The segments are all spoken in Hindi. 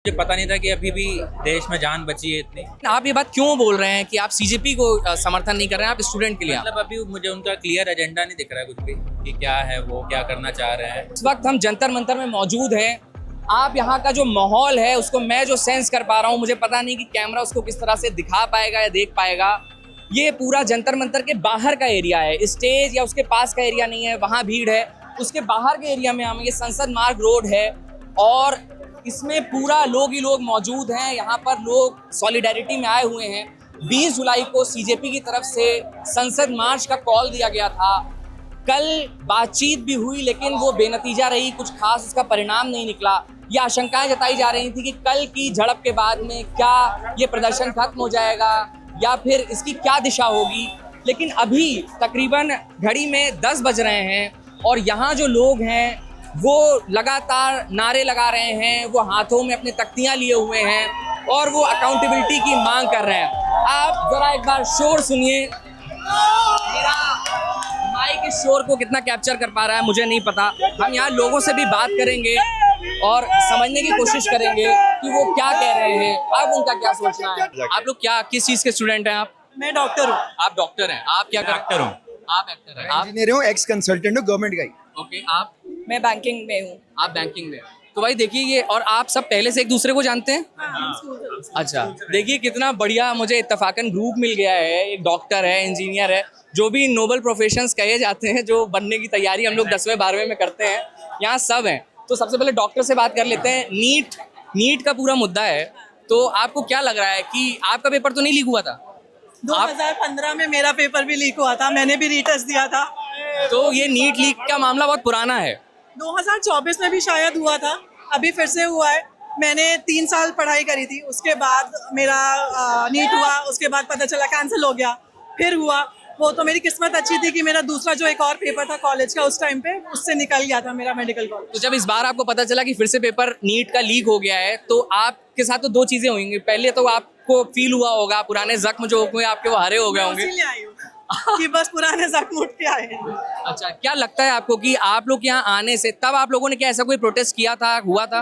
मुझे पता नहीं था कि अभी भी देश में जान बची है इतनी। आप ये बात क्यों बोल रहे हैं कि आप सीजेपी को समर्थन नहीं कर रहे हैं, आप स्टूडेंट के लिए? मतलब अभी मुझे उनका क्लियर एजेंडा नहीं दिख रहा है कुछ भी कि क्या है, वो क्या करना चाह रहे हैं। इस वक्त हम जंतर मंतर में मौजूद हैं। आप यहाँ का जो माहौल है उसको मैं जो सेंस कर पा रहा हूँ, मुझे पता नहीं कि कैमरा उसको किस तरह से दिखा पाएगा या देख पाएगा। ये पूरा जंतर मंतर के बाहर का एरिया है, स्टेज या उसके पास का एरिया नहीं है, वहाँ भीड़ है। उसके बाहर के एरिया में हम, ये संसद मार्ग रोड है और इसमें पूरा लोग ही लोग मौजूद हैं। यहाँ पर लोग सॉलिडेरिटी में आए हुए हैं। 20 जुलाई को सीजेपी की तरफ से संसद मार्च का कॉल दिया गया था। कल बातचीत भी हुई लेकिन वो बेनतीजा रही, कुछ खास उसका परिणाम नहीं निकला। ये आशंकाएं जताई जा रही थी कि कल की झड़प के बाद में क्या ये प्रदर्शन खत्म हो जाएगा या फिर इसकी क्या दिशा होगी। लेकिन अभी तकरीबन घड़ी में 10 बज रहे हैं और यहाँ जो लोग हैं वो लगातार नारे लगा रहे हैं, वो हाथों में अपनी तख्तियाँ लिए हुए हैं और वो अकाउंटेबिलिटी की मांग कर रहे हैं। आप जरा एक बार शोर सुनिए। मेरा माइक इस शोर को कितना कैप्चर कर पा रहा है मुझे नहीं पता। हम यहाँ लोगों से भी बात करेंगे और समझने की कोशिश करेंगे कि वो क्या कह रहे हैं, अब उनका क्या सोचना है। आप लोग क्या, किस चीज़ के स्टूडेंट हैं आप? मैं डॉक्टर हूँ। आप डॉक्टर हैं। आप क्या एक्टर हूँ। आप एक्टर हैं। आप इंजीनियर हूँ, एक्स कंसल्टेंट हूँ गवर्नमेंट का ही। ओके। आप मैं बैंकिंग में हूँ। आप बैंकिंग में। तो भाई देखिए ये, और आप सब पहले से एक दूसरे को जानते हैं? अच्छा, देखिए कितना बढ़िया मुझे इत्तेफाकन ग्रुप मिल गया है। एक डॉक्टर है, इंजीनियर है, जो भी नोबल प्रोफेशंस कहे जाते हैं, जो बनने की तैयारी हम लोग 10वें 12वें में करते हैं, यहाँ सब हैं। तो सबसे पहले डॉक्टर से बात कर लेते हैं। नीट का पूरा मुद्दा है, तो आपको क्या लग रहा है कि आपका पेपर तो नहीं लीक हुआ था? 2015 में मेरा पेपर भी लीक हुआ था, मैंने भी रीटेस्ट दिया था। तो ये नीट लीक का मामला बहुत पुराना है। 2024 में भी शायद हुआ था, अभी फिर से हुआ है। मैंने 3 साल पढ़ाई करी थी, उसके बाद मेरा नीट हुआ, उसके बाद पता चला कैंसिल हो गया, फिर हुआ। वो तो मेरी किस्मत अच्छी थी कि मेरा दूसरा जो एक और पेपर था कॉलेज का उस टाइम पे, उससे निकल गया था मेरा मेडिकल कॉलेज। तो जब इस बार आपको पता चला कि फिर से पेपर नीट का लीक हो गया है, तो आपके साथ तो 2 चीजें होंगी। पहले तो आपको फील हुआ होगा, पुराने जख्म जो हुए आपके वो हरे हो गए होंगे। इसीलिए आई हूँ कि बस पुराने जख्म उठ के आए हैं। अच्छा, क्या लगता है आपको कि आप लोग यहाँ आने से तब आप लोगों ने क्या ऐसा कोई प्रोटेस्ट किया था, हुआ था?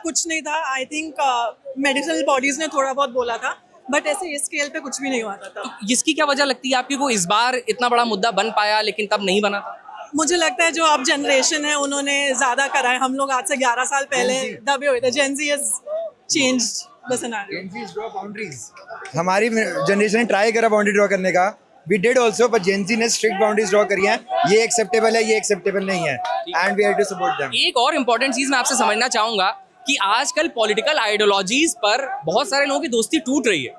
कुछ नहीं था। आई थिंक मेडिकल बॉडीज ने थोड़ा बहुत बोला था, बट ऐसे इस स्केल पे कुछ भी नहीं हुआ था तब। तो इसकी क्या वजह लगती है आपकी को इस बार इतना बड़ा मुद्दा बन पाया लेकिन तब नहीं बना? मुझे लगता है जो अब जनरेशन है उन्होंने ज्यादा करा है। हम लोग आज से 11 साल पहले दबे हुए थे। जेन ज़ी हैज चेंज्ड द सिनेरियो। हमारी जनरेशन ने ट्राई करा बाउंड्री ड्रॉ करने का, वी डिड ऑल्सो, बट जेन ज़ी ने स्ट्रिक्ट बाउंड्रीज ड्रॉ करी हैं। ये एक्सेप्टेबल है, ये एक्सेप्टेबल नहीं है, and we have to support them. एक और इम्पोर्टेंट चीज मैं आपसे समझना चाहूंगा कि आजकल पॉलिटिकल आइडियोलॉजीज पर बहुत सारे लोगों की दोस्ती टूट रही है।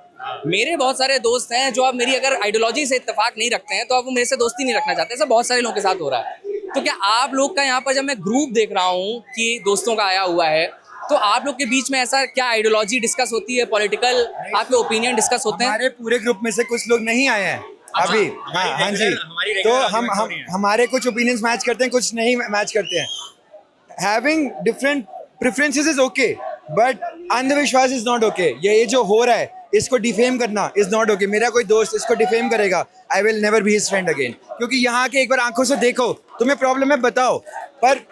मेरे बहुत सारे दोस्त हैं जो अब मेरी अगर आइडियोलॉजी से इत्तेफाक नहीं रखते हैं तो अब वो मेरे से दोस्ती नहीं रखना चाहते। ऐसा बहुत सारे लोगों के साथ हो रहा है। तो क्या आप लोग का यहाँ पर, जब मैं ग्रुप देख रहा हूँ कि दोस्तों का आया हुआ है, तो आप लोग के बीच में ऐसा क्या आइडियोलॉजी डिस्कस होती है, पॉलिटिकल आपके ओपिनियन डिस्कस होते हैं? हमारे पूरे ग्रुप में से कुछ लोग नहीं आए हैं अभी। हाँ जी, तो हम हमारे कुछ ओपिनियंस मैच करते हैं, कुछ नहीं मैच करते हैं। Having different preferences is okay, but अंधविश्वास इज नॉट ओके। ये जो हो रहा है, इसको डिफेम करना इज नॉट ओके। मेरा कोई दोस्त इसको डिफेम करेगा, I will never be his friend again. क्योंकि यहाँ के एक बार आंखों से देखो, तुम्हें प्रॉब्लम है बताओ, पर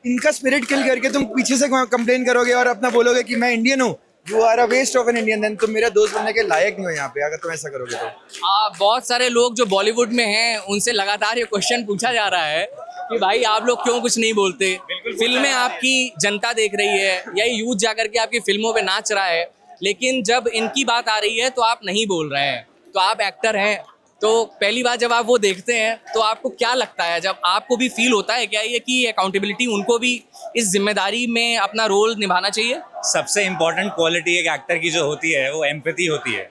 इनका स्पिरिट किल करके तुम पीछे से कंप्लेन करोगे और अपना बोलोगे कि मैं इंडियन हूँ, you are a waste of an Indian, then तुम मेरा दोस्त बनने के लायक नहीं हो यहाँ पे, अगर तुम ऐसा करोगे तो। बहुत सारे लोग जो बॉलीवुड में हैं उनसे लगातार ये क्वेश्चन पूछा जा रहा है कि भाई आप लोग क्यों कुछ नहीं बोलते? फिल्में आपकी जनता देख रही है, यही यूथ जाकर के आपकी फिल्मों पे नाच रहा है, लेकिन जब इनकी बात आ रही है तो आप नहीं बोल रहे हैं। तो आप एक्टर हैं, तो पहली बार जब आप वो देखते हैं तो आपको क्या लगता है? जब आपको भी फील होता है क्या ये कि अकाउंटेबिलिटी उनको भी इस जिम्मेदारी में अपना रोल निभाना चाहिए? सबसे इम्पोर्टेंट क्वालिटी एक एक्टर की जो होती है वो एम्पैथी होती है।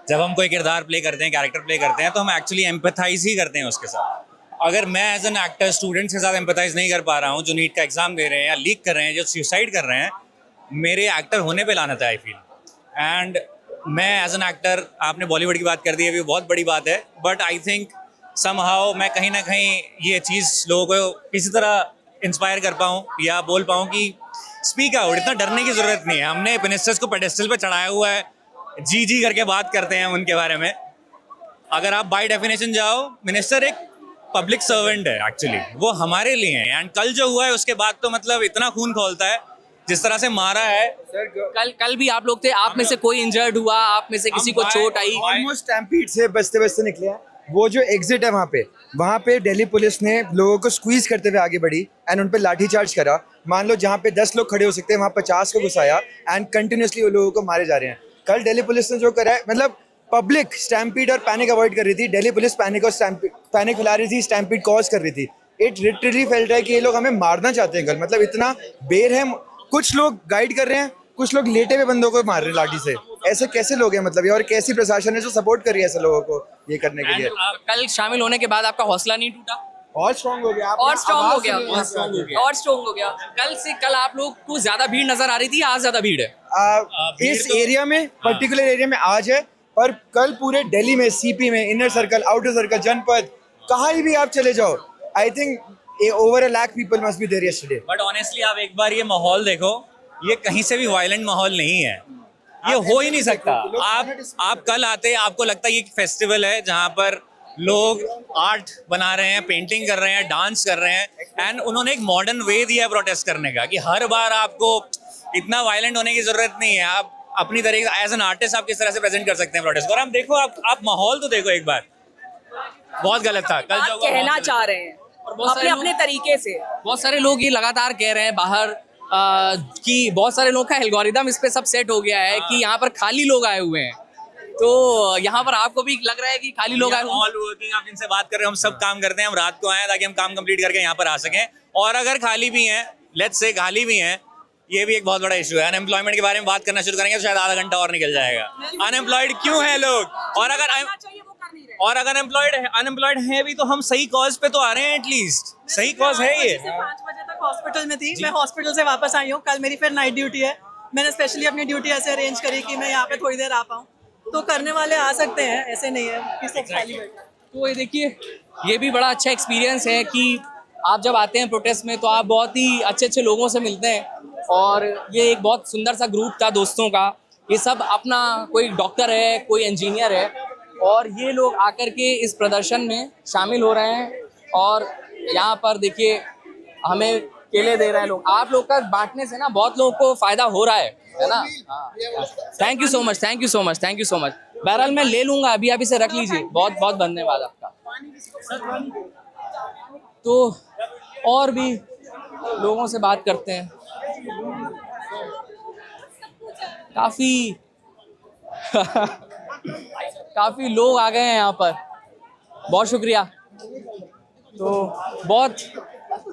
जब हम कोई किरदार प्ले करते हैं, कैरेक्टर प्ले करते हैं, तो हम एक्चुअली एम्पैथाइज ही करते हैं उसके साथ। अगर मैं एज एन एक्टर स्टूडेंट्स के साथ एम्पैथाइज नहीं कर पा रहा हूँ, जो नीट का एग्जाम दे रहे हैं या लीक कर रहे हैं, जो सुसाइड कर रहे हैं, मेरे एक्टर होने पे लानत है आई फील। एंड मैं एज एन एक्टर, आपने बॉलीवुड की बात कर दी है, भी बहुत बड़ी बात है, बट आई थिंक समहाउ मैं कहीं ना कहीं ये चीज़ लोगों को किसी तरह इंस्पायर कर पाऊँ या बोल पाऊँ कि स्पीक आउट। इतना डरने की ज़रूरत नहीं है। हमने मिनिस्टर्स को पेडेस्टल पे चढ़ाया हुआ है, जी जी करके बात करते हैं उनके बारे में। अगर आप बाय डेफिनेशन जाओ, मिनिस्टर एक पब्लिक सर्वेंट है एक्चुअली, वो हमारे लिए है। एंड कल जो हुआ है उसके बाद तो मतलब इतना खून खौलता है जिस तरह से मारा है, कल भी आप लोग थे, आप में से कोई इंजर्ड हुआ, आप में से किसी को चोट आई? ऑलमोस्ट स्टैम्पीड से बचते बचते निकले हैं। वो जो एग्जिट है वहाँ पे दिल्ली पुलिस ने लोगों को स्क्वीज करते हुए आगे बढ़ी एंड उन पे लाठीचार्ज करा। मान लो जहाँ पे 10 लोग खड़े हो सकते हैं वहाँ 50 को घुसाया एंड कंटिन्यूसली वो लोगों को मारे जा रहे हैं। कल दिल्ली पुलिस ने जो करा है, मतलब पब्लिक स्टैम्पीड और पैनिक अवॉइड कर रही थी, दिल्ली पुलिस पैनिक फैला रही थी, स्टैम्पीड कॉज कर रही थी। इट लिटरली फेल्ट है कि ये लोग हमें मारना चाहते हैं कल, मतलब इतना बेर है। कुछ लोग गाइड कर रहे हैं, कुछ लोग लेटे हुए बंदों को मार रहे हैं लाठी से। ऐसे कैसे लोग हैं मतलब ये, और कैसी प्रशासन है जो सपोर्ट कर रही है ऐसे लोगों को ये करने के लिए। कल शामिल होने के बाद आपका हौसला नहीं टूटा? और स्ट्रांग हो गया, और स्ट्रांग हो गया, और स्ट्रांग हो गया। कल आप लोग को ज्यादा भीड़ नजर आ रही थी, आज ज्यादा भीड़ है? इस एरिया में, पर्टिकुलर एरिया में आज है, पर कल पूरे दिल्ली में, सीपी में, इनर सर्कल, आउटर सर्कल, जनपद, कहाँ भी आप चले जाओ, I think over 1 lakh people must be there yesterday. But honestly आप एक बार ये माहौल देखो, ये कहीं से भी वायलेंट माहौल नहीं है, ये हो ही नहीं सकता। आप कल आते, आपको लगता है ये फेस्टिवल है जहाँ पर लोग आर्ट बना रहे हैं, पेंटिंग कर रहे हैं, डांस कर रहे हैं, एंड उन्होंने एक मॉडर्न वे दिया है प्रोटेस्ट करने का कि हर बार आपको इतना वायलेंट होने की जरूरत नहीं है। आप अपनी तरीके एज एन आर्टिस्ट आप किस तरह से प्रेजेंट कर सकते हैं प्रोटेस्ट को। और आप देखो, आप माहौल तो देखो एक बार, बहुत गलत था कल जो कहना चाह रहे हैं अपने अपने तरीके से। बहुत सारे लोग ये लगातार कह रहे हैं बाहर कि बहुत सारे लोग का एल्गोरिदम इस पे सब सेट हो गया है कि यहाँ पर खाली लोग आए हुए हैं। तो यहाँ पर आपको भी लग रहा है कि खाली लोग आए हुए हैं? ऑल वर्किंग, आप जिनसे बात कर रहे हैं, हम सब काम करते हैं, हम रात को आए ताकि हम काम कंप्लीट करके यहाँ पर आ सकें। और अगर खाली भी हैं, लेट्स से खाली भी हैं, ये भी एक बहुत बड़ा इशू है। अनएम्प्लॉयमेंट के बारे में बात करना शुरू करेंगे तो शायद आधा घंटा और निकल जाएगा। अनएम्प्लॉयड क्यों है लोग? और अगर अनएम्प्लॉयड है भी तो हम सही कॉज पे तो आ रहे हैं, एटलीस्ट सही कॉज है ये। 5 बजे तक हॉस्पिटल में थी, मैं हॉस्पिटल से वापस आई हूँ। कल मेरी फिर नाइट ड्यूटी है, मैंने स्पेशली अपनी ड्यूटी ऐसे अरेंज करी कि मैं यहाँ पे थोड़ी देर आ पाऊँ। तो करने वाले आ सकते हैं, ऐसे नहीं है कि सब खाली बैठे। तो ये देखिए, ये भी बड़ा अच्छा एक्सपीरियंस है कि आप जब आते हैं प्रोटेस्ट में तो आप बहुत ही अच्छे लोगों से मिलते हैं। और ये एक बहुत सुंदर सा ग्रुप था दोस्तों का। ये सब अपना, कोई डॉक्टर है, कोई इंजीनियर है, और ये लोग आकर के इस प्रदर्शन में शामिल हो रहे हैं। और यहाँ पर देखिए हमें केले दे रहे हैं लोग। आप लोग का बांटने से ना बहुत लोगों को फायदा हो रहा है ना? Thank you so much, thank you so much, thank you so much. बहरहाल मैं ले लूँगा, अभी आप इसे रख लीजिए। बहुत बहुत धन्यवाद आपका। तो और भी लोगों से बात करते हैं। काफ़ी लोग आ गए हैं यहाँ पर, बहुत शुक्रिया। तो बहुत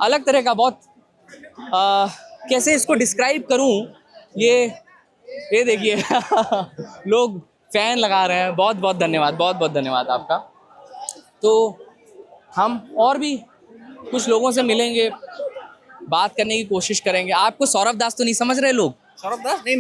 अलग तरह का, बहुत कैसे इसको डिस्क्राइब करूँ, ये देखिए लोग फैन लगा रहे हैं। बहुत बहुत धन्यवाद, बहुत बहुत धन्यवाद आपका। तो हम और भी कुछ लोगों से मिलेंगे, बात करने की कोशिश करेंगे। आपको सौरभ दास तो नहीं समझ रहे लोग? सौरभ दास नहीं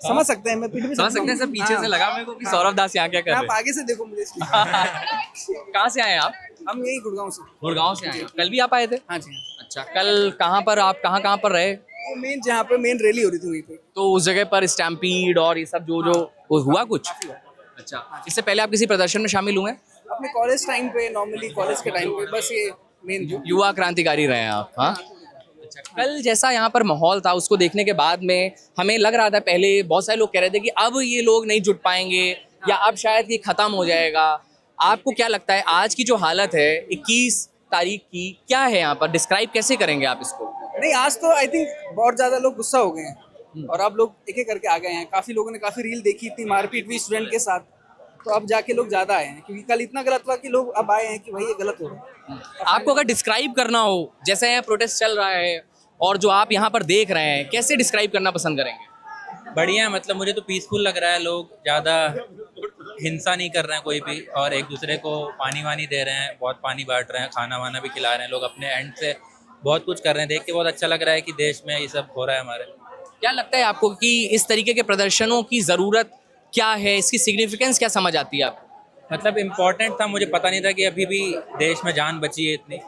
समझ सकते हैं, मैं पीठ में समझ सकते हैं। सब पीछे से लगा मेरे को कि सौरभ दास यहाँ क्या कर रहे आप आगे से देखो मुझे इसकी। हैं। कहाँ से आए हैं आप? हम यही गुड़गांव से। गुड़गांव से आए हैं। कल भी आप आए थे? हाँ जी। अच्छा, कल कहाँ पर आप कहाँ पर रहे? वो मेन जहाँ पे मेन रैली हो रही थी वहीं पे। तो उस जगह पर स्टैम्पीड और ये सब जो वो हुआ कुछ? अच्छा, इससे पहले आप किसी प्रदर्शन में शामिल हुए? अपने कॉलेज टाइम पे, नॉर्मली कॉलेज के टाइम पे, बस ये मेन जो युवा क्रांतिकारी रहे हैं आप। हाँ, अच्छा। कल जैसा यहाँ पर माहौल था उसको देखने के बाद में हमें लग रहा था, पहले बहुत सारे लोग कह रहे थे कि अब ये लोग नहीं जुट पाएंगे या अब शायद ये खत्म हो जाएगा। आपको क्या लगता है आज की जो हालत है 21 तारीख की, क्या है यहाँ पर? डिस्क्राइब कैसे करेंगे आप इसको? नहीं, आज तो आई थिंक बहुत ज्यादा लोग गुस्सा हो गए हैं और अब लोग एक एक करके आ गए हैं। काफी लोगों ने काफी रील देखी, इतनी मारपीट हुई स्टूडेंट के साथ, तो अब जाके लोग ज्यादा आए हैं क्योंकि कल इतना गलत हुआ कि लोग अब आए हैं कि भाई ये गलत हो रहा है। आपको अगर डिस्क्राइब करना हो, जैसे यहाँ प्रोटेस्ट चल रहा है और जो आप यहाँ पर देख रहे हैं, कैसे डिस्क्राइब करना पसंद करेंगे? बढ़िया, मतलब मुझे तो पीसफुल लग रहा है। लोग ज़्यादा हिंसा नहीं कर रहे हैं कोई भी, और एक दूसरे को पानी वानी दे रहे हैं, बहुत पानी बांट रहे हैं, खाना वाना भी खिला रहे हैं। लोग अपने एंड से बहुत कुछ कर रहे हैं। देख के बहुत अच्छा लग रहा है कि देश में ये सब हो रहा है हमारे। क्या लगता है आपको कि इस तरीके के प्रदर्शनों की ज़रूरत क्या है? इसकी सिग्निफिकेंस क्या समझ आती है आपको? मतलब इम्पोर्टेंट था, मुझे पता नहीं था कि अभी भी देश में जान बची है इतनी।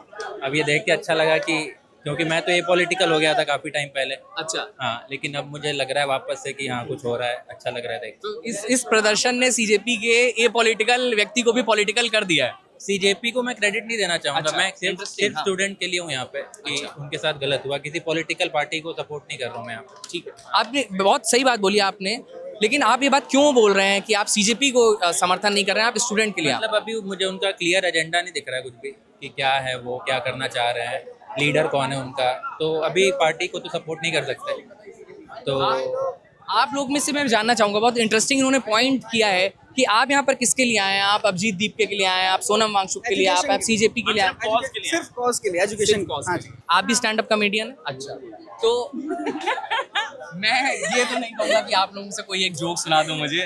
अब ये देख के अच्छा लगा कि, क्योंकि मैं तो ये पॉलिटिकल हो गया था काफ़ी टाइम पहले। अच्छा, हाँ, लेकिन अब मुझे लग रहा है वापस से कि हाँ कुछ हो रहा है, अच्छा लग रहा है देख। तो इस प्रदर्शन ने सीजेपी के ये पॉलिटिकल व्यक्ति को भी पॉलिटिकल कर दिया है। सीजेपी को मैं क्रेडिट नहीं देना चाहूंगा। अच्छा, मैं सिर्फ interesting, हाँ। स्टूडेंट के लिए हूँ यहाँ पे कि उनके साथ गलत हुआ, किसी पॉलिटिकल पार्टी को सपोर्ट नहीं कर रहा हूँ मैं यहाँ पे। ठीक है, आपने बहुत सही बात बोली आपने, लेकिन आप ये बात क्यों बोल रहे हैं कि आप सीजेपी को समर्थन नहीं कर रहे हैं, आप स्टूडेंट के लिए मतलब अभी मुझे उनका क्लियर एजेंडा नहीं दिख रहा है कुछ भी, कि क्या है वो, क्या करना चाह रहे हैं, लीडर कौन है उनका। तो अभी पार्टी को तो सपोर्ट नहीं कर सकते। तो आप लोग में से मैं जानना चाहूंगा, बहुत इंटरेस्टिंग इन्होंने पॉइंट किया है कि आप यहाँ पर किसके लिए आए हैं। आप अभिजीत दीपके के लिए आए हैं, आप सोनम वांगचुक के लिए, आप सीजेपी के लिए आए हैं। सिर्फ कॉज के लिए, एजुकेशन कॉज। हाँ जी। आप भी स्टैंड अप कॉमेडियन? अच्छा, तो मैं ये तो नहीं कहूँगा कि आप लोगों से कोई एक जोक सुना दो मुझे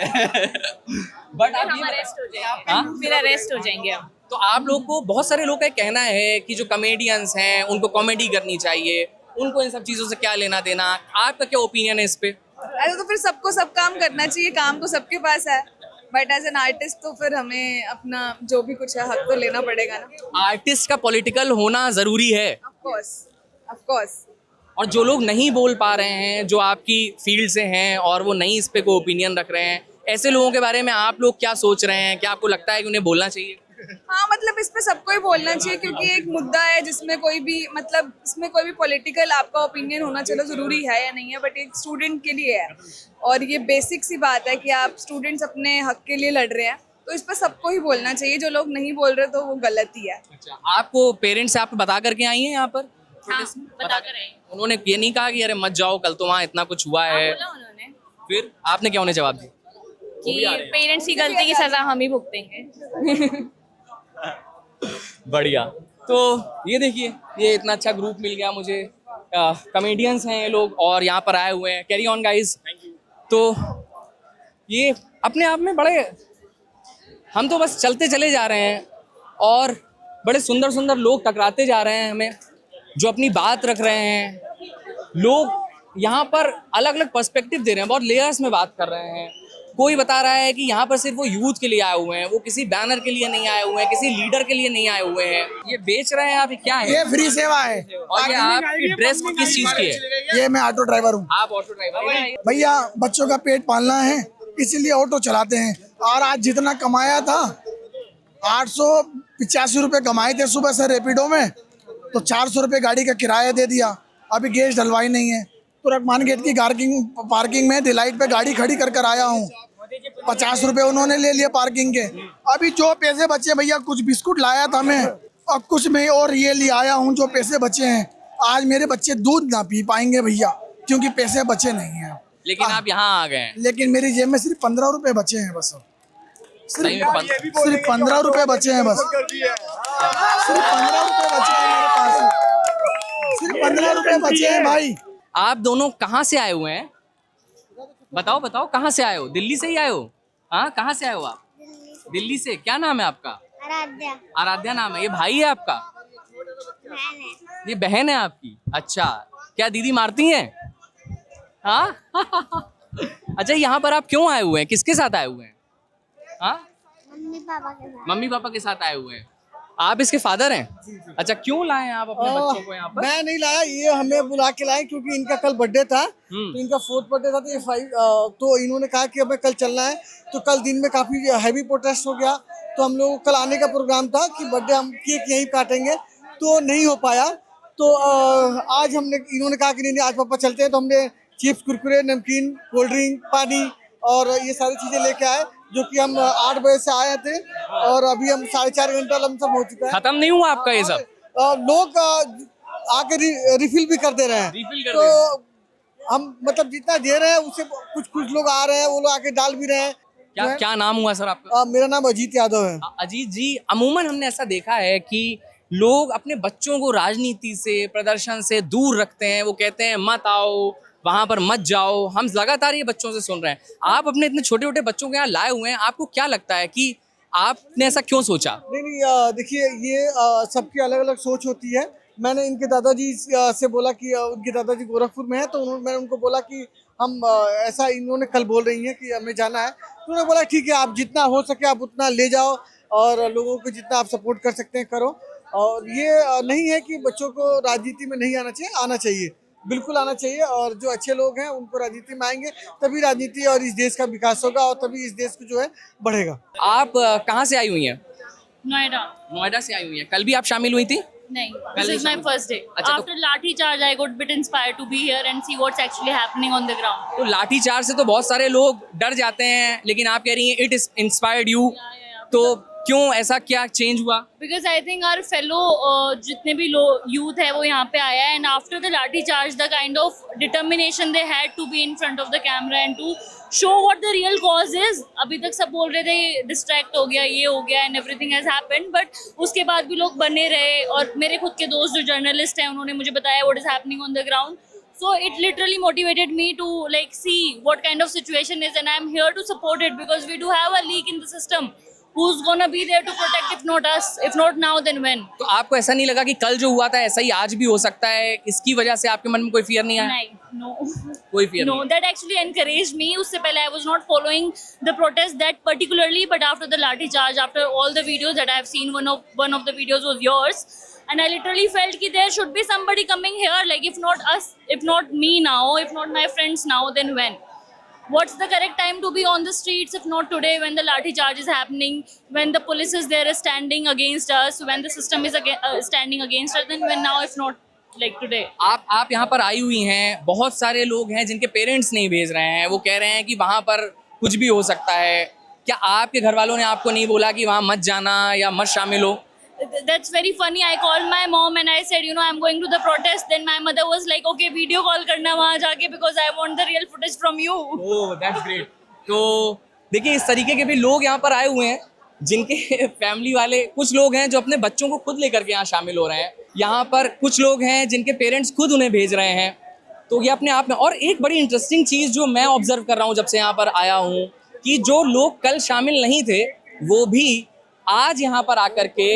बट आप हम अरेस्ट हो जाएंगे, हाँ? फिर अरेस्ट हो जाएंगे हम। तो आप लोग को, बहुत सारे लोग का कहना है कि जो कॉमेडियंस हैं उनको कॉमेडी करनी चाहिए, उनको इन सब चीज़ों से क्या लेना देना। आपका क्या ओपिनियन है इस पे? अरे तो फिर सबको सब काम करना चाहिए, काम तो सबके पास है, बट एज एन आर्टिस्ट तो फिर हमें अपना जो भी कुछ है हक तो लेना पड़ेगा ना। आर्टिस्ट का पॉलिटिकल होना ज़रूरी है, ऑफ कोर्स। और जो लोग नहीं बोल पा रहे हैं, जो आपकी फील्ड से हैं और वो नहीं इस पे कोई ओपिनियन रख रहे हैं, ऐसे लोगों के बारे में आप लोग क्या सोच रहे हैं? क्या आपको लगता है कि उन्हें बोलना चाहिए? हाँ मतलब इस पे सबको ही बोलना चाहिए, क्योंकि एक मुद्दा है जिसमें कोई भी मतलब इसमें कोई भी पॉलिटिकल आपका ओपिनियन होना चलो जरूरी है या नहीं है, बट एक स्टूडेंट के लिए है और ये बेसिक सी बात है कि आप स्टूडेंट्स अपने हक के लिए लड़ रहे हैं, तो इस पर सबको ही बोलना चाहिए। जो लोग नहीं बोल रहे तो वो गलत ही है। अच्छा, आपको पेरेंट्स आप बता करके आई हैं यहाँ पर? हाँ, बता कर रहे हैं। उन्होंने ये नहीं कहा कि अरे मत जाओ, कल तो वहाँ इतना कुछ हुआ है? बोला उन्होंने फिर आपने क्या उन्हें जवाब दिया? कि पेरेंट्स की गलती की सजा हम ही भुगतेंगे। बढ़िया। तो ये देखिए, ये इतना अच्छा ग्रुप मिल गया मुझे, कॉमेडियंस हैं ये लोग और यहाँ पर आए हुए हैं। Carry on guys. तो ये अपने आप में बड़े, हम तो बस चलते चले जा रहे हैं और बड़े सुंदर सुंदर लोग टकराते जा रहे हैं हमें, जो अपनी बात रख रहे हैं। लोग यहाँ पर अलग अलग पर्सपेक्टिव दे रहे हैं, बहुत लेयर्स में बात कर रहे हैं। कोई बता रहा है कि यहाँ पर सिर्फ वो यूथ के लिए आए हुए हैं, वो किसी बैनर के लिए नहीं आए हुए हैं, किसी लीडर के लिए नहीं आए हुए हैं। ये बेच रहे हैं आप, ये क्या है? ये फ्री सेवा है। और ये आपकी ड्रेस किस चीज की है? ये मैं ऑटो ड्राइवर हूँ। आप ऑटो ड्राइवर हैं? भैया बच्चों का पेट पालना है, इसीलिए ऑटो चलाते हैं। और आज जितना कमाया था, 885 रुपये कमाए थे सुबह से रैपिडो में, तो 400 रुपये गाड़ी का किराया दे दिया। अभी गैस डलवाई नहीं है, तो रकमान गेट की पार्किंग में डिलाइट पे गाड़ी खड़ी कर आया हूँ। 50 रुपये उन्होंने ले लिए पार्किंग के। अभी जो पैसे बचे भैया, कुछ बिस्कुट लाया था मैं और कुछ मैं और ये ले आया हूँ। जो पैसे बचे हैं, आज मेरे बच्चे दूध ना पी पाएंगे भैया, क्योंकि पैसे बचे नहीं हैं। लेकिन आप यहाँ आ गए हैं। लेकिन मेरी जेब में सिर्फ 15 रुपये बचे हैं बस। सिर्फ 15 रुपये बचे हैं बस। सिर्फ 15 रुपये बचे हैं मेरे पास। सिर्फ 15 रुपये बचे हैं भाई। आप दोनों कहाँ से आए हुए हैं? बताओ बताओ, कहाँ से आए हो? दिल्ली से ही आए हो? हाँ, कहाँ से आए हो आप? दिल्ली से। क्या नाम है आपका? आराध्या। आराध्या नाम है। ये भाई है आपका? बहन है। ये बहन है आपकी? अच्छा, क्या दीदी मारती हैं? हाँ अच्छा, यहाँ पर आप क्यों आए हुए हैं? किसके साथ आए हुए हैं? हाँ, मम्मी पापा के साथ। मम्मी पापा के साथ आए हुए हैं। आप इसके फादर हैं? अच्छा, क्यों लाए हैं आप अपने बच्चों को यहाँ पर? मैं नहीं लाया, ये हमें बुला के लाए, क्योंकि इनका कल बर्थडे था। तो इनका 4th बर्थडे था, तो ये 5 तो इन्होंने कहा कि हमें कल चलना है। तो कल दिन में काफ़ी हैवी प्रोटेस्ट हो गया, तो हम लोग कल आने का प्रोग्राम था कि बर्थडे हम केक यहीं काटेंगे, तो नहीं हो पाया। तो आज इन्होंने कहा कि नहीं आज पापा चलते हैं, तो हमने चिप्स, कुरकुरे, नमकीन, कोल्ड ड्रिंक, पानी और ये सारी चीज़ें लेके आए, जो कि हम 8 बजे से आए थे और अभी हम 4.5 घंटा लमसम हो चुका है। खत्म नहीं हुआ आपका ये सब? लोग आके रिफिल भी कर दे रहे हैं। रिफिल कर तो हम मतलब जितना दे रहे हैं उससे कुछ लोग आ रहे हैं, वो लोग आके डाल भी रहे हैं। क्या नाम हुआ सर आपका? मेरा नाम अजीत यादव है। अजीत जी, अमूमन हमने ऐसा देखा है कि लोग अपने बच्चों को राजनीति से, प्रदर्शन से दूर रखते हैं। वो कहते हैं मत आओ, वहां पर मत जाओ। हम लगातार ये बच्चों से सुन रहे हैं। आप अपने इतने छोटे छोटे बच्चों को यहाँ लाए हुए हैं, आपको क्या लगता है कि आपने ऐसा क्यों सोचा? नहीं, देखिए ये सबकी अलग अलग सोच होती है। मैंने इनके दादाजी से बोला कि उनके दादाजी गोरखपुर में है, तो मैंने उनको बोला कि हम ऐसा, इन्होंने कल बोल रही हैं कि हमें जाना है, तो उन्होंने बोला ठीक है, आप जितना हो सके आप उतना ले जाओ और लोगों को जितना आप सपोर्ट कर सकते हैं करो। और ये नहीं है कि बच्चों को राजनीति में नहीं आना चाहिए, आना चाहिए, बिल्कुल आना चाहिए। और जो अच्छे लोग हैं उनको राजनीति में आएंगे, तभी राजनीति और इस देश का विकास होगा और तभी इस देश को जो है बढ़ेगा। आप कहाँ से आई हुई हैं? नोएडा। नोएडा से आई हुई है, कल भी आप शामिल हुई थी? नहीं, Kal this hi is my Sham. first day. अच्छा, तो- After Lathi charge, I got bit inspired to be here and see what's actually happening on the ground. तो लाठी चार्ज से तो बहुत सारे लोग डर जाते हैं, लेकिन आप कह रही हैं इट इंस्पायर्ड यू, तो क्यों, ऐसा क्या चेंज हुआ? Because I think our fellow जितने भी youth है वो यहाँ पे आया है, and after the Lathi charge, the kind of determination they had to be in front of the camera and to show what the real cause is. अभी तक सब बोल रहे थे distract हो गया, ये हो गया and everything has happened, but उसके बाद भी लोग बने रहे, और मेरे खुद के दोस्त जो जर्नलिस्ट हैं उन्होंने मुझे बताया what is happening on the ground. So it literally motivated me to like see what kind of situation is, and I'm here to support it because we do have a leak in the system. Who's gonna be there to protect if not us? If not now, then when? तो आपको ऐसा नहीं लगा कि कल जो हुआ था ऐसा ही आज भी हो सकता है, इसकी वजह से आपके मन में कोई फियर नहीं आया? नहीं, no. कोई फियर No, नहीं? that actually encouraged me. उससे पहले I was not following the protest that particularly, but after the Lathi charge, after all the videos that I have seen, one of the videos was yours, and I literally felt कि there should be somebody coming here. Like if not us, if not me now, if not my friends now, then when? What's the correct time to be on the streets if not today, when the Lathi charge is happening, when the police is there standing against us, when the system is standing against us, then when now if not like today? आप यहाँ पर आई हुई हैं, बहुत सारे लोग हैं जिनके पेरेंट्स नहीं भेज रहे हैं, वो कह रहे हैं कि वहाँ पर कुछ भी हो सकता है, क्या आपके घर वालों ने आपको नहीं बोला कि वहाँ मत जाना या मत शामिल हो? That's very funny. I called my mom and I said, I'm going to the protest. Then my mother was like, okay, video call करना वहाँ जाके because I want the real footage from you. Oh, that's great. तो देखिए, इस तरीके के भी लोग यहाँ पर आए हुए हैं जिनके फैमिली वाले, कुछ लोग हैं जो अपने बच्चों को खुद लेकर के यहाँ शामिल हो रहे हैं, यहाँ पर कुछ लोग हैं जिनके पेरेंट्स खुद उन्हें भेज रहे हैं, तो ये अपने आप में। और एक बड़ी इंटरेस्टिंग चीज़ जो मैं ऑब्जर्व कर रहा हूँ जब से यहाँ पर आया हूँ, कि जो लोग कल शामिल नहीं थे वो भी आज यहाँ पर आकर के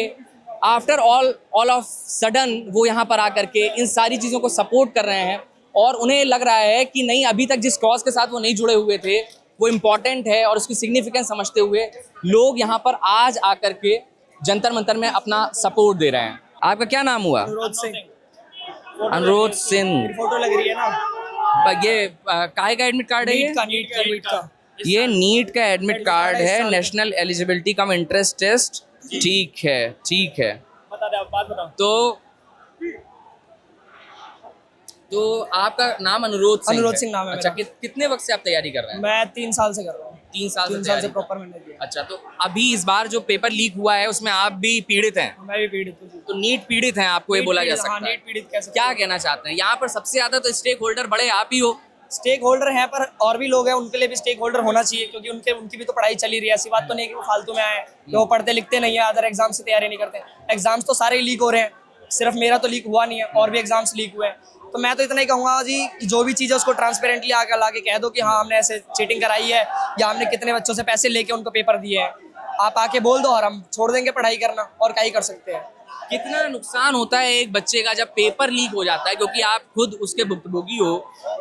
आफ्टर ऑल ऑफ सडन वो यहाँ पर आकर के इन सारी चीज़ों को सपोर्ट कर रहे हैं, और उन्हें लग रहा है कि नहीं, अभी तक जिस कॉज के साथ वो नहीं जुड़े हुए थे वो इम्पॉर्टेंट है, और उसकी सिग्निफिकेंस समझते हुए लोग यहाँ पर आज आकर के जंतर मंतर में अपना सपोर्ट दे रहे हैं। आपका क्या नाम हुआ? अनुरोध सिंह। फोटो लग रही है ना, ये काहे का एडमिट कार्ड है? ये नीट का एडमिट कार्ड है, national eligibility cum interest test. ठीक है, ठीक है, बता दे, आप बात बताओ। तो आपका नाम अनुरोध सिंह नाम है अच्छा, मेरा। कितने वक्त से आप तैयारी कर रहे हैं? मैं 3 साल से कर रहा हूँ। 3 साल 3 से साल से तैयारी प्रॉपर मैंने किया। अच्छा, तो अभी इस बार जो पेपर लीक हुआ है उसमें आप भी पीड़ित हैं? मैं भी पीड़ित हूँ। तो नीट पीड़ित हैं, आपको ये बोला जा सकता है? नीट पीड़ित कैसे? क्या कहना चाहते हैं? यहाँ पर सबसे ज्यादा तो स्टेक होल्डर बड़े आप ही हो। स्टेक होल्डर हैं, पर और भी लोग हैं, उनके लिए भी स्टेक होल्डर होना चाहिए, क्योंकि उनकी भी तो पढ़ाई चली रही है। ऐसी बात तो नहीं कि वो फालतू में आए कि वो पढ़ते लिखते नहीं है, अदर एग्जाम्स की तैयारी नहीं करते। एग्जाम्स तो सारे लीक हो रहे हैं, सिर्फ मेरा तो लीक हुआ नहीं है, और भी एग्जाम्स लीक हुए हैं। तो मैं तो इतना ही कहूँगा जी कि जो भी चीज़ है उसको ट्रांसपेरेंटली आकर ला के कह दो कि हाँ हमने ऐसे चीटिंग कराई है, या हमने कितने बच्चों से पैसे लेके उनको पेपर दिए हैं। आप आके बोल दो और हम छोड़ देंगे पढ़ाई करना, और क्या ही कर सकते हैं। कितना नुकसान होता है एक बच्चे का जब पेपर लीक हो जाता है, क्योंकि आप खुद उसके भुक्तभोगी हो,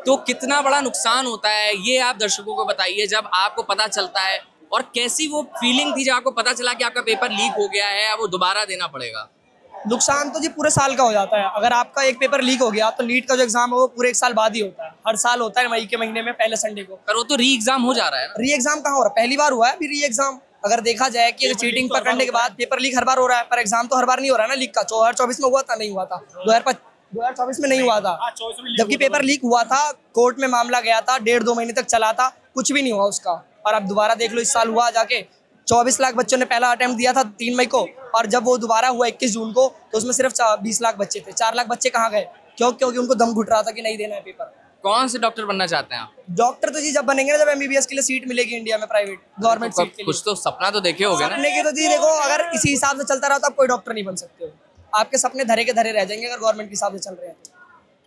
तो कितना बड़ा नुकसान होता है ये आप दर्शकों को बताइए जब आपको पता चलता है, और कैसी वो फीलिंग थी जब आपको पता चला कि आपका पेपर लीक हो गया है, अब वो दोबारा देना पड़ेगा? नुकसान तो जी पूरे साल का हो जाता है। अगर आपका एक पेपर लीक हो गया तो नीट का जो एग्जाम है वो पूरे 1 साल बाद ही होता है। हर साल होता है मई के महीने में पहले संडे को। पर वो तो री एग्जाम हो जा रहा है ना? री एग्जाम कहाँ हो रहा है? पहली बार हुआ है अभी री एग्जाम। अगर देखा जाए कि चीटिंग पकड़ने के बाद पेपर लीक हर बार हो रहा है, पर एग्जाम तो हर बार नहीं हो रहा है ना लीक का। 2024 में हुआ था, नहीं हुआ था। 2024 में नहीं हुआ था, जबकि पेपर लीक हुआ था, कोर्ट में मामला गया था, 1.5-2 महीने तक चला था, कुछ भी नहीं हुआ उसका। और अब दोबारा देख लो, इस साल हुआ जाके 24 लाख बच्चों ने पहला अटेम्प्ट दिया था 3 मई को, और जब वो दोबारा हुआ 21 जून को तो उसमें सिर्फ 20 लाख बच्चे थे। 4 लाख बच्चे कहाँ गए? क्योंकि उनको दम घुट रहा था कि नहीं देना है पेपर। कौन से डॉक्टर बनना चाहते हैं आप? डॉक्टर तो जी जब बनेंगे ना, जब एमबीबीएस के लिए सीट मिलेगी इंडिया में, प्राइवेट गवर्नमेंट सीट के लिए। कुछ तो सपना तो देखे होगे ना? सपने के तो जी देखो, अगर इसी हिसाब से चलता रहा तो आप कोई डॉक्टर नहीं बन सकते हो। आपके सपने धरे के धरे रह जाएंगे अगर गवर्नमेंट के हिसाब से चल रहे हैं तो।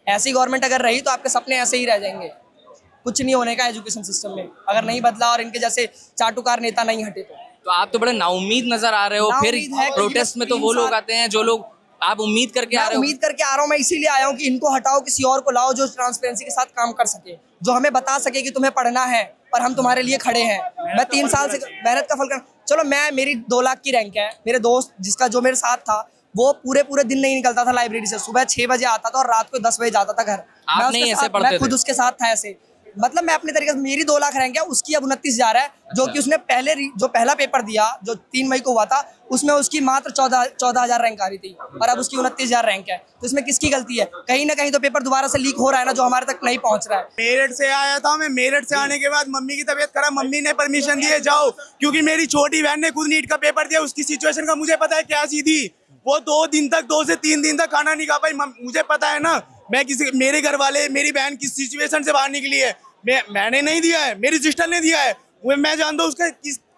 ऐसी गवर्नमेंट अगर रही तो आपके सपने ऐसे ही रह जाएंगे। कुछ नहीं होने का एजुकेशन सिस्टम में, अगर नहीं बदला और इनके जैसे चाटुकार नेता नहीं हटे तो। आप तो बड़े नाउम्मीद नजर आ रहे हो। फिर प्रोटेस्ट में तो वो लोग आते हैं जो लोग आप उम्मीद करके आ रहे हो। उम्मीद करके आ रहा हूँ मैं, इसीलिए आया हूँ कि इनको हटाओ, किसी और को लाओ जो ट्रांसपेरेंसी के साथ काम कर सके, जो हमें बता सके कि तुम्हें पढ़ना है पर हम तुम्हारे लिए खड़े हैं। मैं 3 साल से मेहनत का फल कर, चलो मेरी 2 लाख की रैंक है। मेरे दोस्त जिसका जो मेरे साथ था वो पूरे दिन नहीं निकलता था लाइब्रेरी से, सुबह 6 बजे आता था और रात को 10 बजे जाता था घर। आप नहीं ऐसे पढ़ते थे? मैं खुद उसके साथ था ऐसे। मतलब मैं अपने तरीके से, मेरी 2 लाख रैंक है, उसकी अब 29,000 है, जो कि उसने जो पहला पेपर दिया जो 3 मई को हुआ था, उसमें उसकी मात्र 14,000 रैंक आ रही थी और अब उसकी 29,000 रैंक है। तो इसमें किसकी गलती है? कहीं ना कहीं तो पेपर दोबारा से लीक हो रहा है ना, जो हमारे तक नहीं पहुंच रहा है। मेरठ से आया था मैं, मेरठ से आने के बाद मम्मी की तबीयत खराब, मम्मी ने परमिशन दिए जाओ, क्योंकि मेरी छोटी बहन ने खुद नीट का पेपर दिया, उसकी सिचुएशन का मुझे पता है क्या सी थी। वो 2 से 3 दिन तक खाना नहीं खा पाई। मुझे पता है ना, मैं मेरे घर वाले, मेरी बहन किस सिचुएशन से बाहर निकली है। मैंने नहीं दिया है, मेरी सिस्टर ने दिया है। मैं जानता हूँ उसका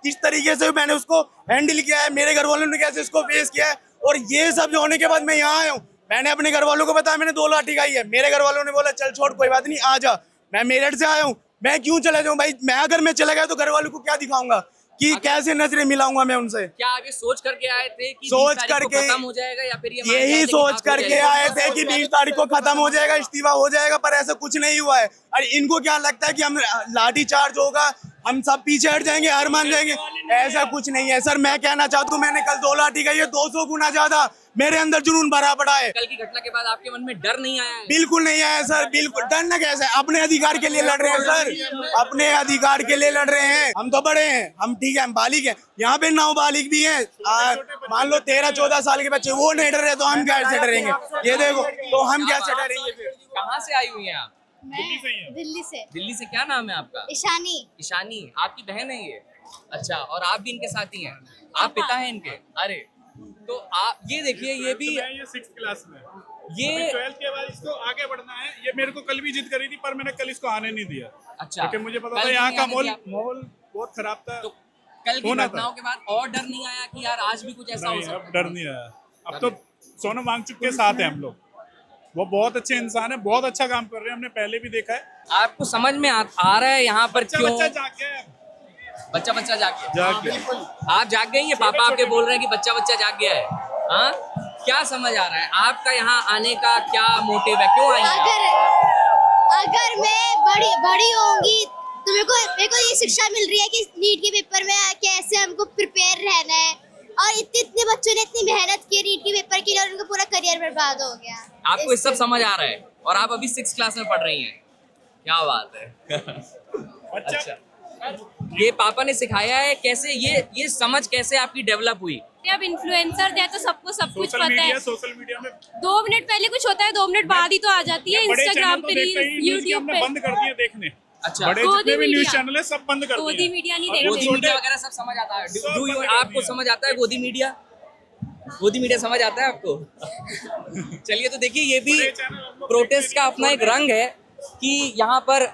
किस तरीके से मैंने उसको हैंडल किया है, मेरे घर वालों ने कैसे उसको फेस किया है। और ये सब जो होने के बाद मैं यहाँ आया हूँ, मैंने अपने घर वालों को बताया मैंने 2 लाठी खाई है। मेरे घर वालों ने बोला चल छोड़ कोई बात नहीं, आ जा। मैं मेरठ से आया हूँ, मैं क्यों चला जाऊँ भाई? अगर मैं चला गया तो घर वालों को क्या दिखाऊंगा कि कैसे नजरें मिलाऊंगा मैं उनसे? क्या आप ये सोच करके आए थे कि सोच 20 तारीख को करके खत्म हो जाएगा, या फिर यही सोच करके आए थे कि 20 तारीख को खत्म हो जाएगा, इस्तीफा हो जाएगा, पर ऐसा कुछ नहीं हुआ है। और इनको क्या लगता है कि हम लाठी चार्ज होगा, हम सब पीछे हट जाएंगे, हार मान जाएंगे? ऐसा कुछ नहीं है सर। मैं कहना चाहता हूँ, मैंने कल 2 लाठी खाई है, 200 गुना ज्यादा मेरे अंदर जुनून भरा पड़ा है। कल की घटना के बाद आपके मन में डर नहीं आया है? बिल्कुल नहीं आया सर, बिल्कुल। डरना कैसे? अपने अधिकार के लिए लड़ रहे हैं सर, अपने अधिकार के लिए लड़ रहे हैं। हम तो बड़े हैं, हम ठीक है, हम बालिग हैं। यहाँ पे नाबालिग भी हैं, मान लो 13-14 साल के बच्चे, वो नहीं डर रहे तो हम कैसे डरेंगे? ये देखो, तो हम कैसे डरेंगे फिर? कहाँ से आई हुई हैं आप? दिल्ली से। दिल्ली से। क्या नाम है आपका? ईशानी। ईशानी। आपकी बहन है ये? अच्छा, और आप भी इनके साथ ही हैं? आप पिता हैं इनके? अरे, तो आप ये देखिए, ये भी ये 6th क्लास में, ये 12th के बाद इसको आगे बढ़ना है। ये मेरे को कल भी जिद करी थी, पर मैंने कल इसको आने नहीं दिया। अच्छा, क्योंकि मुझे पता कल था यहाँ नहीं का आने दिया? माहौल बहुत खराब था। तो कल की होना था। घटनाओं के बाद और डर नहीं आया कि यार आज भी कुछ ऐसा हो नहीं, सकता अब डर नहीं आया। अब तो सोनम वांगचुक के साथ हैं हम लोग। वो बहुत अच्छे इंसान है, बहुत अच्छा काम कर रहे हैं, हमने पहले भी देखा है। आपको समझ में आ रहा है यहाँ पर क्यों बच्चा जाग गया है। बच्चा जाग जाग गया? गया। आप जाग गई हैं? पापा आपके बोल रहे हैं कि बच्चा जाग गया है। हाँ, क्या समझ आ रहा है आपका यहाँ आने का? क्या मोटिव है, क्यों आई हैं? अगर मैं बड़ी होंगी तो मेरे को ये शिक्षा मिल रही है कि नीट के पेपर में कैसे हमको प्रिपेयर रहना है। और इतने बच्चों ने इतनी मेहनत की नीट के पेपर के लिए और उनका पूरा करियर बर्बाद हो गया। आपको ये सब समझ आ रहा है और आप अभी 6th क्लास में पढ़ रही हैं? क्या बात है। अच्छा, ये पापा ने सिखाया है? कैसे ये समझ कैसे आपकी डेवलप हुई? अब इन्फ्लुएंसर है तो सबको सब कुछ पता है। सोशल मीडिया में 2 मिनट पहले कुछ होता है, 2 मिनट बाद ही तो आ जाती है इंस्टाग्राम पे, यूट्यूब पे। बंद कर दिए देखने। अच्छा, बड़े जितने भी न्यूज चैनल है सब बंद कर दिए। गोदी मीडिया नहीं गोदी देखते। मीडिया वगैरह सब समझ आता है? आपको समझ आता है गोदी मीडिया? गोदी मीडिया समझ आता है आपको? चलिए, तो देखिए, ये भी प्रोटेस्ट का अपना एक रंग है कि यहाँ पर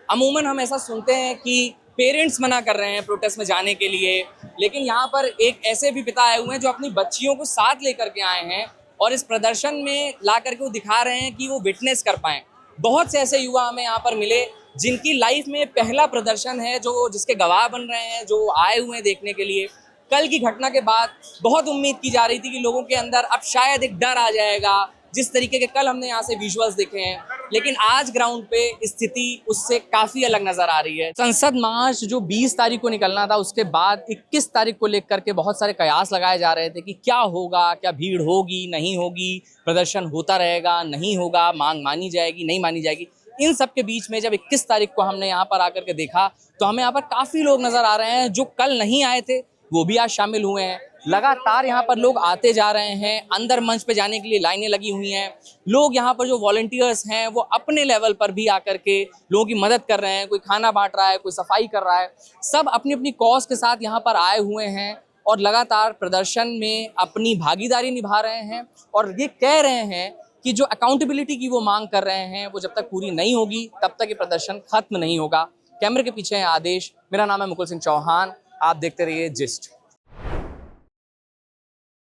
अमूमन हम ऐसा सुनते हैं कि पेरेंट्स मना कर रहे हैं प्रोटेस्ट में जाने के लिए, लेकिन यहाँ पर एक ऐसे भी पिता आए हुए हैं जो अपनी बच्चियों को साथ लेकर के आए हैं और इस प्रदर्शन में ला करके वो दिखा रहे हैं कि वो विटनेस कर पाएं। बहुत से ऐसे युवा हमें यहाँ पर मिले जिनकी लाइफ में पहला प्रदर्शन है, जो जिसके गवाह बन रहे हैं, जो आए हुए हैं देखने के लिए। कल की घटना के बाद बहुत उम्मीद की जा रही थी कि लोगों के अंदर अब शायद एक डर आ जाएगा, जिस तरीके के कल हमने यहाँ से विजुअल्स देखे हैं, लेकिन आज ग्राउंड पे स्थिति उससे काफ़ी अलग नज़र आ रही है। संसद मार्च जो 20 तारीख को निकलना था, उसके बाद 21 तारीख को लेकर के बहुत सारे कयास लगाए जा रहे थे कि क्या होगा, क्या भीड़ होगी, नहीं होगी, प्रदर्शन होता रहेगा, नहीं होगा, मांग मानी जाएगी, नहीं मानी जाएगी। इन सब के बीच में जब 21 तारीख को हमने यहाँ पर आकर के देखा तो हमें यहाँ पर काफ़ी लोग नज़र आ रहे हैं जो कल नहीं आए थे, वो भी आज शामिल हुए हैं। लगातार यहाँ पर लोग आते जा रहे हैं, अंदर मंच पे जाने के लिए लाइनें लगी हुई हैं। लोग यहाँ पर जो वॉलंटियर्स हैं वो अपने लेवल पर भी आकर के लोगों की मदद कर रहे हैं, कोई खाना बांट रहा है, कोई सफाई कर रहा है, सब अपनी अपनी कॉज के साथ यहाँ पर आए हुए हैं और लगातार प्रदर्शन में अपनी भागीदारी निभा रहे हैं और ये कह रहे हैं कि जो अकाउंटेबिलिटी की वो मांग कर रहे हैं वो जब तक पूरी नहीं होगी तब तक ये प्रदर्शन खत्म नहीं होगा। कैमरे के पीछे है आदेश, मेरा नाम है मुकुल सिंह चौहान, आप देखते रहिए जिस्ट।